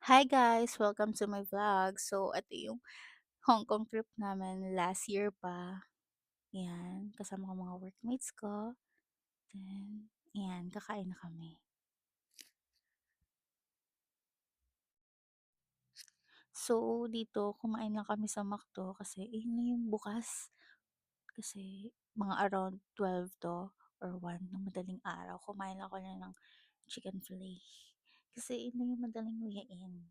Hi guys! Welcome to my vlog. So, ito yung Hong Kong trip namin last year pa. Yan, kasama ko mga workmates ko. Then, yan, kakain na kami. So, dito, kumain lang kami sa McDo kasi yun na yung bukas. Kasi, mga around 12 to or 1 ng madaling araw, kumain lang ako na ng chicken fillet. Kasi yun na yung madaling luyain.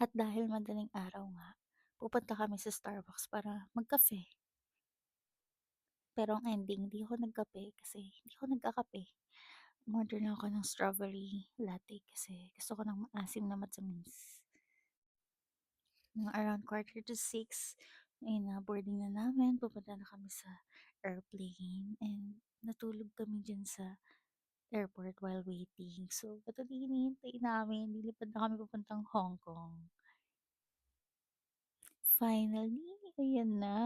At dahil madaling araw nga, pupunta kami sa Starbucks para magkape. Pero ang ending, hindi ako nagkape kasi hindi ako nagkakape. Umorder lang ako ng strawberry latte kasi gusto ko ng maasim na matamis. Mga around 5:45, ayun na, boarding na namin. Pupunta na kami sa airplane and natulog kami dyan sa airport while waiting. So, ito din hinihintay namin. Lilipad na kami papuntang Hong Kong. Finally, ayan na.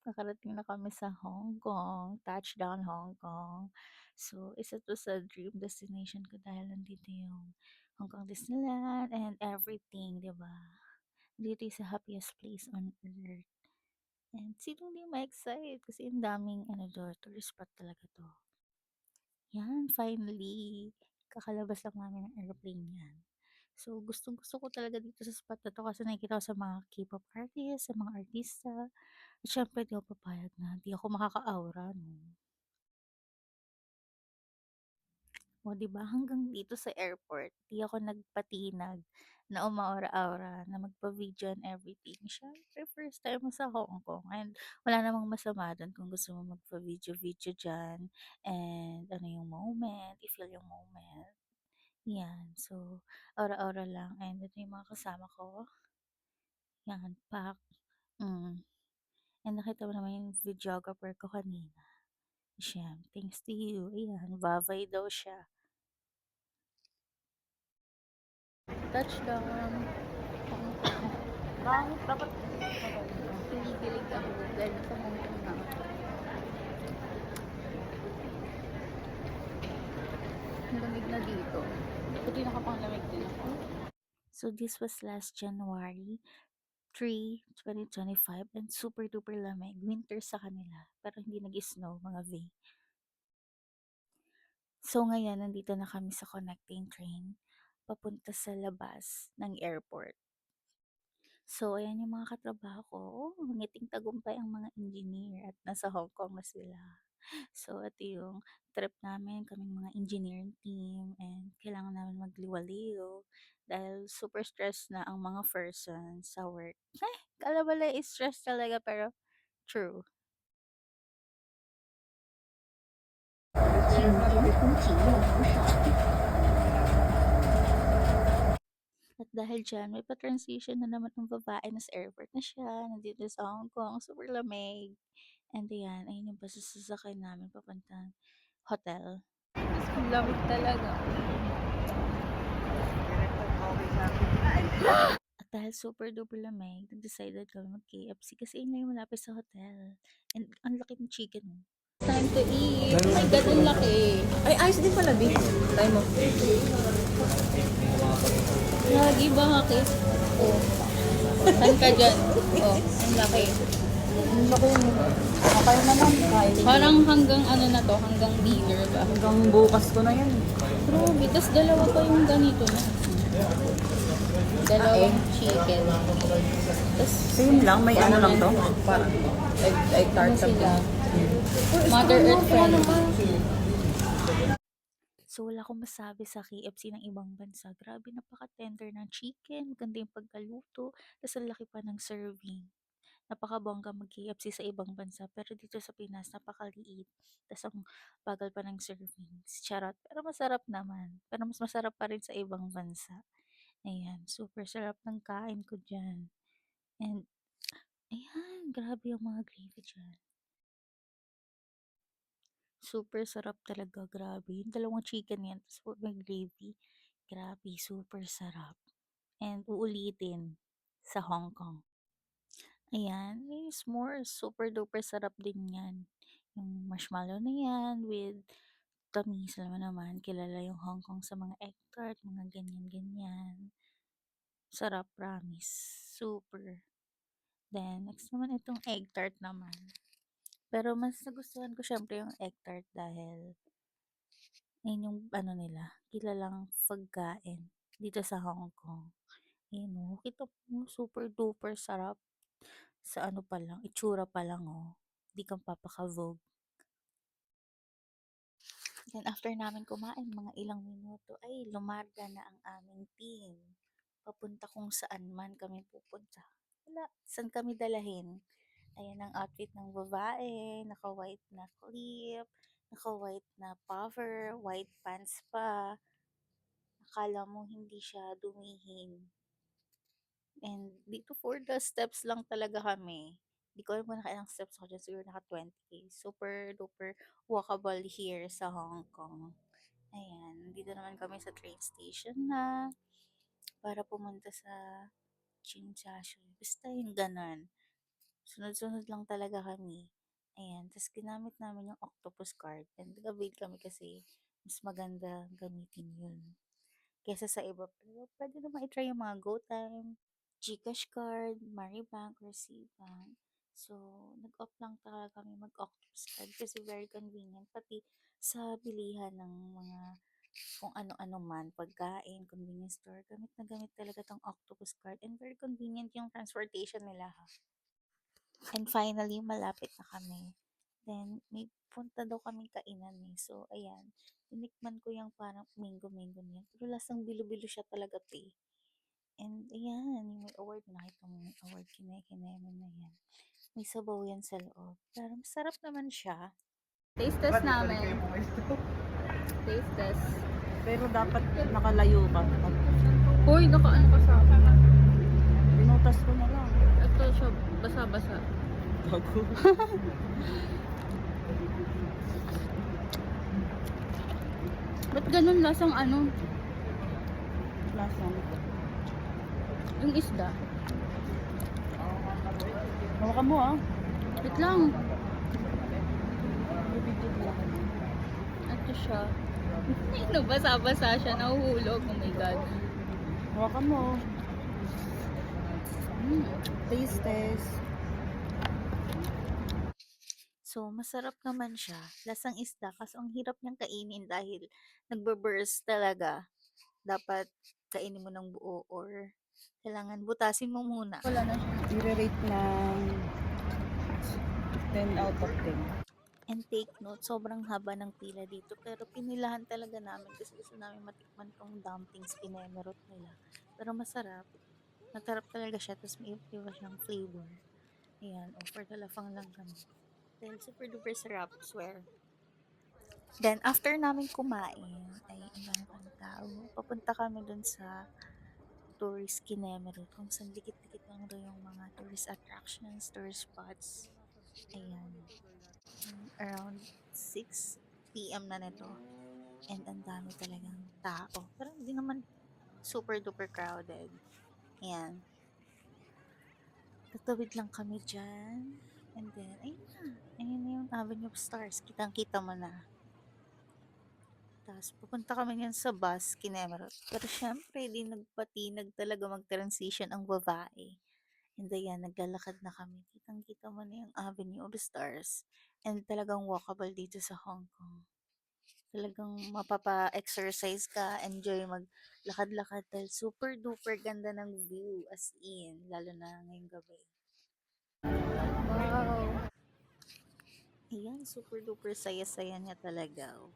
Nakarating na kami sa Hong Kong, touchdown Hong Kong. So, isa 'to sa dream destination ko dahil nandito yung Hong Kong Disneyland and everything, 'di ba? Dito yung sa happiest place on earth. And sinong di ma-excite kasi ang daming tourist spot talaga 'to. Yan, finally, kakalabas lang namin ng airplane yan. So, gustong-gusto ko talaga dito sa spot na 'to kasi nakikita ko sa mga K-pop artists, sa mga artista. At syempre di ako papayag na di ako makaka-aura 'no. O 'di ba hanggang dito sa airport di ako nagpatinag na umaura-aura, na magpa-video and everything. Siyempre first time mo sa Hong Kong and wala namang masama dun kung gusto mo magpa-video-video diyan and ano yung moment, i-feel yung moment. 'Yan, so aura-aura lang and ito yung mga kasama ko, 'yan pack, hmm. And nakita mo naman yung videographer ko kanina. Siya, thanks to you, ayan, vavay daw siya. Touchdown. Bakit dapat kinikilig ako dahil sa moment na ang lamig na dito. Buti nakapanglamig din ako. So this was last January 3, 2025 and super duper lamig. Winter sa kanila. Pero hindi nag-snow mga V. So ngayon, nandito na kami sa connecting train papunta sa labas ng airport. So, ayan yung mga katrabaho ko. Oh, ngiting tagumpay ang mga engineer at nasa Hong Kong na sila. So, ito yung trip namin, kaming mga engineering team and kailangan namin magliwaliw dahil super stress na ang mga person sa work. Kala bala is stress talaga pero true. At dahil dyan, may pa-transition na naman ng babae na sa airport na siya, nandito sa Hong Kong, super lamig. And ayan, ayun yung basta sasakay namin papuntang hotel. Ang lamig talaga. At dahil super duper lamig, nag-decided kami mag-KFC kasi yun na yung malapit sa hotel. And ang laki ng chicken. Oh. Time to eat. Oh my God, ang laki. Ay, ayos din pala, babe. Try mo. Lagi ba laki? Oh. Saan ka dyan? Oh, ang laki. Ang laki yun. Okay naman. Kain. Parang hanggang ano na to, hanggang dinner ba? Hanggang bukas ko na yan. Grabe, tas dalawa pa yung ganito na. Dalawang chicken. Tas, Same lang, may ano lang to. Parang egg ano tart sila? something. Mother Earth friendly. So, wala akong masabi sa KFC ng ibang bansa. Grabe, napaka-tender ng chicken. Maganda yung pagkaluto. Tapos, ang laki pa ng serving. Napakabongga mag-KFC sa ibang bansa. Pero dito sa Pinas, napakaliit. Tapos, ang bagal pa ng servings. Charot. Pero masarap naman. Pero mas masarap pa rin sa ibang bansa. Ayan, super sarap ng kain ko dyan. And, ayan, grabe yung mga gravy dyan. Super sarap talaga, grabe. Yung dalawang chicken yan, tapos may gravy. Grabe, super sarap. And uulitin sa Hong Kong. Ayan, yung s'mores, super duper sarap din yan. Yung marshmallow na yan with tamis, alam mo naman, kilala yung Hong Kong sa mga egg tart, mga ganyan-ganyan. Sarap, promise. Super. Then, next naman itong egg tart naman. Pero mas nagustuhan ko syempre yung egg tart dahil yun yung ano nila, kilalang pagkain dito sa Hong Kong. Ayun oh, kita mo super duper sarap sa ano pa lang, itsura pa lang oh. Di kang papaka-vogue. Then after namin kumain, mga ilang minuto ay lumarga na ang aming team. Papunta kung saan man kami pupunta. Wala, saan kami dalahin? Ayan ang outfit ng babae, naka-white na clip, naka-white na puffer, white pants pa. Akala mo hindi siya dumihin. And dito for the steps lang talaga kami. Hindi ko alam kung nakailang steps ako dyan. Siguro naka 20K. Super duper walkable here sa Hong Kong. Ayan. Dito naman kami sa train station na para pumunta sa Tsinghua. Basta yung ganon. Sunod-sunod lang talaga kami. Ayan. Tapos ginamit namin yung octopus card. And nag-avail kami kasi mas maganda gamitin yun. Kesa sa iba, pero pwede naman i-try yung mga GoTime, GCash card, Maribank, or Cbank. So, nag-opt lang talaga kami mag-Octopus card kasi very convenient. Pati sa bilihan ng mga kung ano-ano man, pagkain, convenience store, gamit na gamit talaga tong Octopus card. And very convenient yung transportation nila ha. And finally, malapit na kami. Then, may punta daw kaming kainan eh. So, ayan. Tinikman ko yung parang mango-mango niya. Pero lasang bilo-bilo siya talaga to eh. And ayan, yung may award. Nakita mo may award. Kineme na yan. May sabaw yan sa loob. Pero masarap naman siya. Taste test namin. Taste test. Pero dapat nakalayo ka. Hoy, nakaano ka sa akin. Pinutas ko na lang. Ito siya, basa-basa. Bago. Ba't ganun lasang ano? Lasang. Yung isda. Hawakan mo ah. Wait lang. Bibigyan lang. Ito siya. Ano, basa-basa siya. Nahuhulog. Oh my God. Hawakan mo. Mm. Taste test. So, masarap naman siya. Lasang isda. Kaso ang hirap niyang kainin dahil nagbe-burst talaga. Dapat kainin mo ng buo or kailangan butasin mo muna. Wala na siya. I-rate ng 10 out of 10. And take note, sobrang haba ng pila dito. Pero pinilahan talaga namin kasi gusto namin matikman tong dumplings kinemerot nila. Pero masarap. Masarap talaga siya. Tapos may iba siyang flavor. Ayan. O, for talafang lang kami. Dahil super duper sarap. Swear. Then, after namin kumain, ay iba na kami tao. Papunta kami dun sa tourist kinemerot. Kung saan dikit-dikit lang daw yung mga tourist attractions, tourist spots. Ayan. Around 6 p.m. na nito. And ang dami talagang tao. Pero hindi naman super duper crowded. Ayan. Tatawid lang kami dyan. And then, ayun na. Ayun na yung Avenue of Stars. Kitang-kita mo na. Tapos, pupunta kami yan sa bus, Kinemerot. Pero syempre, di nagpatinag talaga mag-transition ang babae. And ayan, naglalakad na kami. Kitang-kita mo na yung Avenue of Stars. And talagang walkable dito sa Hong Kong. Talagang mapapa-exercise ka, enjoy maglakad-lakad dahil super duper ganda ng view as in, lalo na ngayong gabi. Wow! Ayan, super duper saya-saya niya talaga. Oh.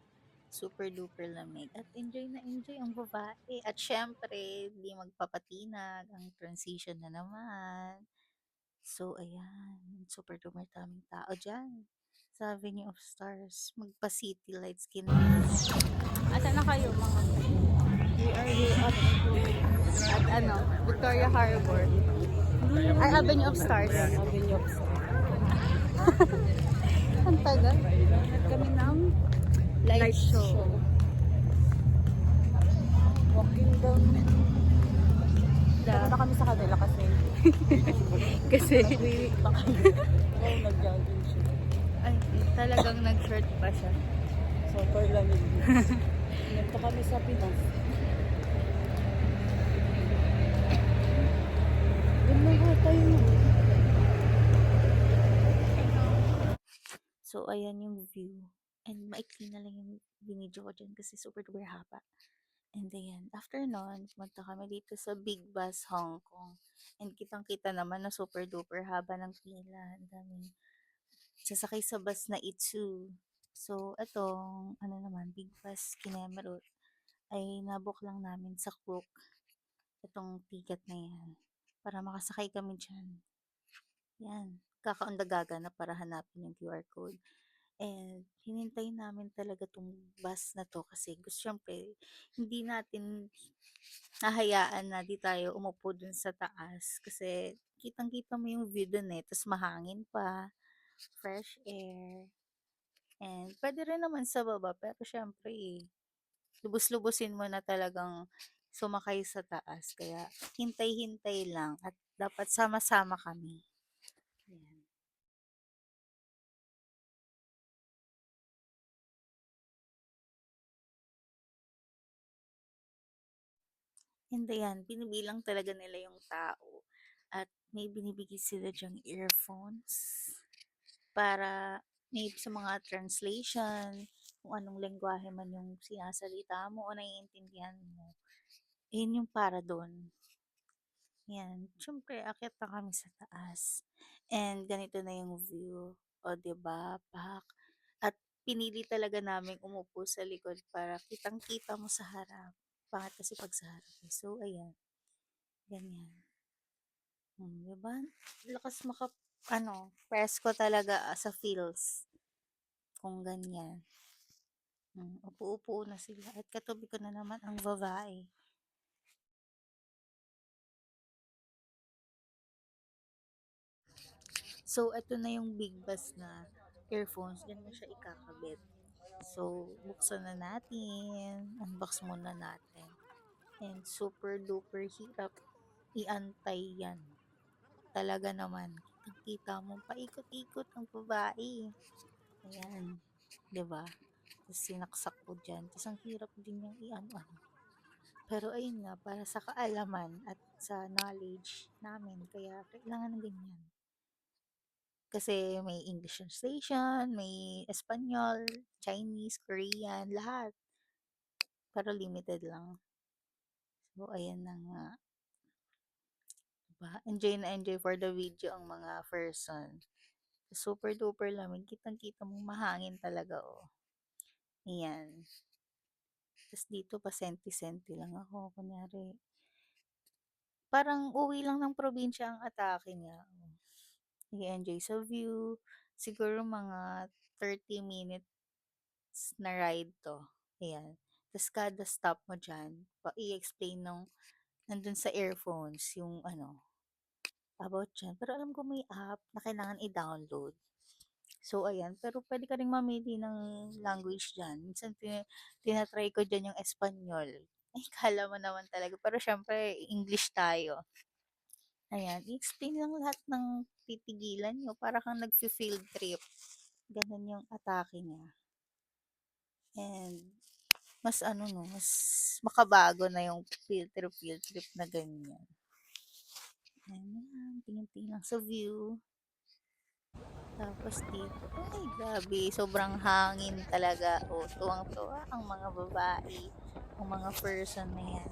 Super duper lamig. At enjoy na enjoy ang babae. At syempre, di magpapatinag. Ang transition na naman. So, ayan. Super duper daming tao dyan. Sa Avenue of Stars. Magpa-city lights kinesis. Asa na kayo mga? We are here at At Victoria Harbor. Ay, Avenue of Stars. Avenue of Stars. Ang tagal. Kami ng Light show. walking down. Punta kami sa kanila kasi Kasi, nag-week pa kami. Oo, nag-jogging siya. ay, talagang nag-short pa siya. Super lamig. Nagta kami sa Pinas. Doon lang ata yun. So, ayan yung view. And maikli na lang yung binidyo ko dyan kasi super duper haba. And ayan, after nun, pumunta kami dito sa Big Bus, Hong Kong. And kitang-kita naman na super duper haba ng pila. Ang daming sasakay sa bus na Itsu. So, etong, ano naman, Big Bus Kinemerut ay nabook lang namin sa Klook. Itong ticket na yan. Para makasakay kami dyan. Yan. Kakaundagaga na para hanapin yung QR code. And hinintay namin talaga tong bus na to kasi gusto syempre hindi natin hahayaan na di tayo umupo dun sa taas kasi kitang-kita mo yung view dun eh, tapos mahangin pa, fresh air, and pwede rin naman sa baba pero syempre eh, lubos-lubusin mo na talagang sumakay sa taas kaya hintay-hintay lang at dapat sama-sama kami. Yan. Hindi yan, binibilang talaga nila yung tao at may binibigay sila diyang earphones para may sa mga translation, kung anong lengguwahe man yung sinasalita mo o naiintindihan mo. Yun yung para doon. Yan. Siyempre, akyat na kami sa taas. And ganito na yung view. O, diba? Pak. At pinili talaga namin umupo sa likod para kitang-kita mo sa harap. Pangat kasi pag sa harap. So, ayan. Ganyan. Diba? Lakas presko talaga sa feels. Kung ganyan. Upo-upo na sila. At katabi ko na naman ang babae. So, ito na yung big bus na earphones. Diyan mo siya ikakabit. So, buksan na natin. Unbox muna natin. And super duper hirap iantay yan. Talaga naman. Kita mo, paikot-ikot ang babae. Ayan. 'Di ba? Tapos sinaksak ko dyan. Tapos ang hirap din yung i-ano. Pero ayun nga, para sa kaalaman at sa knowledge namin, kaya kailangan ng ganyan. Kasi may English translation, may Espanyol, Chinese, Korean, lahat. Pero limited lang. So, ayan na nga. Diba? Enjoy na enjoy for the video ang mga person. Super duper lamig. Kitang-kita mo mahangin talaga, oh. Ayan. Tapos dito pa senti-senti lang ako. Kunyari, parang uwi lang ng probinsya ang atake niya. Nag-enjoy sa view. Siguro mga 30 minutes na ride to. Ayan. Tapos kada stop mo dyan, i-explain nandun sa earphones, yung about dyan. Pero alam ko may app na kailangan i-download. So, ayan. Pero pwede ka rin mamili ng language dyan. Minsan, tinatry ko dyan yung Espanyol. Ay, kala mo naman talaga. Pero syempre, English tayo. Ayan, i-explain lang lahat ng pipigilan nyo para kang nag-field trip. Ganun yung atake niya. And mas no, mas makabago na yung field trip na ganyan. Ayan, tingin-tingin lang sa view. Tapos dito, ay grabe, sobrang hangin talaga. O, tuwang-tuwa ang mga babae, ang mga person na yan.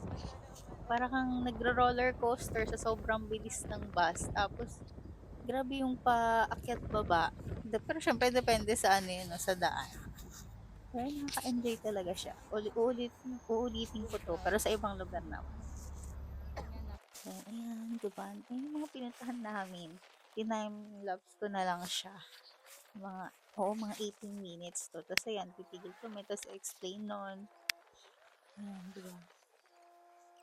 Para kang nagro-roller coaster sa sobrang bilis ng bus. Tapos, grabe yung paakyat baba. Pero syempre depende sa ano yun, no, sa daan. Pero nakaka-enjoy talaga siya. Uulitin ko to, pero sa ibang lugar naman. So, ayan, diba? Ayun yung mga pinuntahan namin. Tinime-lapse ko na lang siya. Mga 18 minutes to. Tapos ayan, titigil kami. Tapos explain nun. Ayan, diba?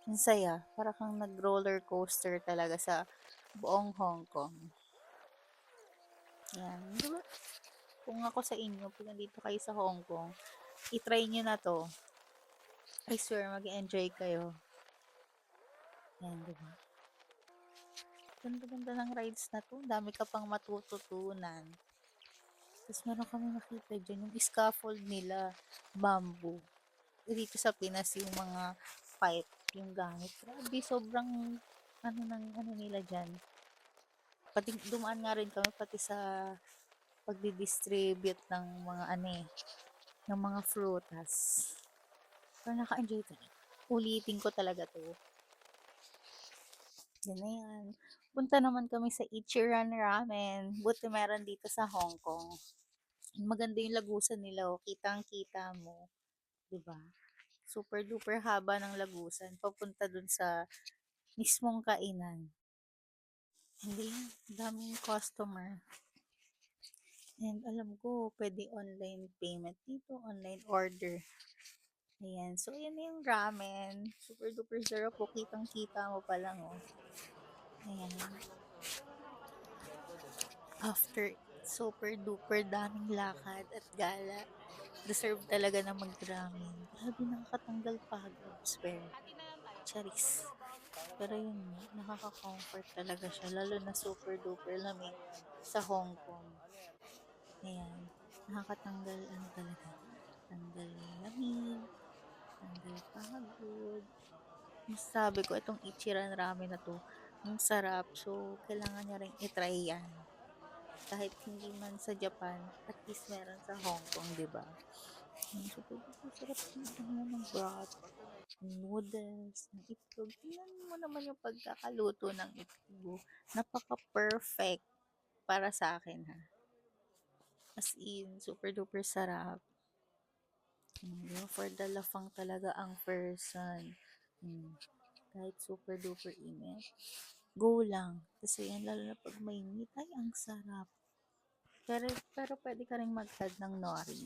Ang saya. Para kang nag-roller coaster talaga sa buong Hong Kong. Ayan, diba? Kung ako sa inyo, pag nandito kayo sa Hong Kong, i-try nyo na to. I swear, mag-enjoy kayo. Ayan, diba? Ganda-ganda ng rides na to. Dami ka pang matututunan. Tapos meron kami nakita diyan, yung scaffold nila, bamboo. Dito sa Pinas yung mga pipe yung gamit. Grabe, sobrang ano nila diyan. Pati dumaan nga rin kami pati sa pagdi-distribute ng mga ano eh, ng mga frutas. Pero naka-enjoy talaga. Ulitin ko talaga 'to. Yan na yan. Punta naman kami sa Ichiran Ramen. Buti meron dito sa Hong Kong. Maganda yung lagusan nila, oh. Kitang-kita mo, 'di ba? Super duper haba ng lagusan papunta dun sa mismong kainan. Hindi, daming customer. And alam ko, pwede online payment dito, online order. Ayan. So, ayan na yung ramen. Super duper sarap po. Kitang-kita mo pa lang, oh. Ayan. After super duper daming lakad at gala, deserve talaga na mag-ramen. Grabe, nakakatanggal pagod, swear. Charis. Pero yun nga, nakaka-comfort talaga siya. Lalo na super duper lamig sa Hong Kong. Ayan. Nakakatanggal ano talaga. Tanggal lamig, tanggal pagod. Masasabi ko, itong Ichiran Ramen na to, ang sarap. So, kailangan niya rin itry yan. Kahit hindi man sa Japan, at least meron sa Hong Kong, di ba? Super duper sarap ng broth, ng noodles, ng itlog. Tingnan mo naman yung pagkakaluto ng itlog. Napaka-perfect para sa akin, ha. As in, super duper sarap. For the lafang talaga ang person. Kahit super duper init. Go lang. Kasi yan, lalo na pag mainit, ay ang sarap. Pero pwede ka rin mag-add ng nori.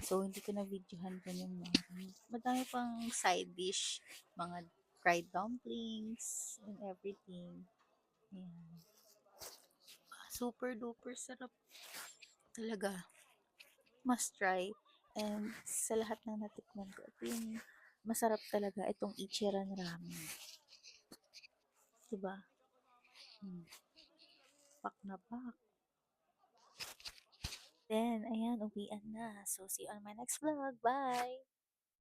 So, hindi ko na videohan pa yung nori. Madami pang side dish. Mga fried dumplings and everything. Ayan. Super duper sarap talaga. Must try. And sa lahat ng natikman ko, ito yung masarap talaga itong Ichiran Ramen. Diba? Pak na pak. Then, ayan, uwian na. So, see you on my next vlog. Bye!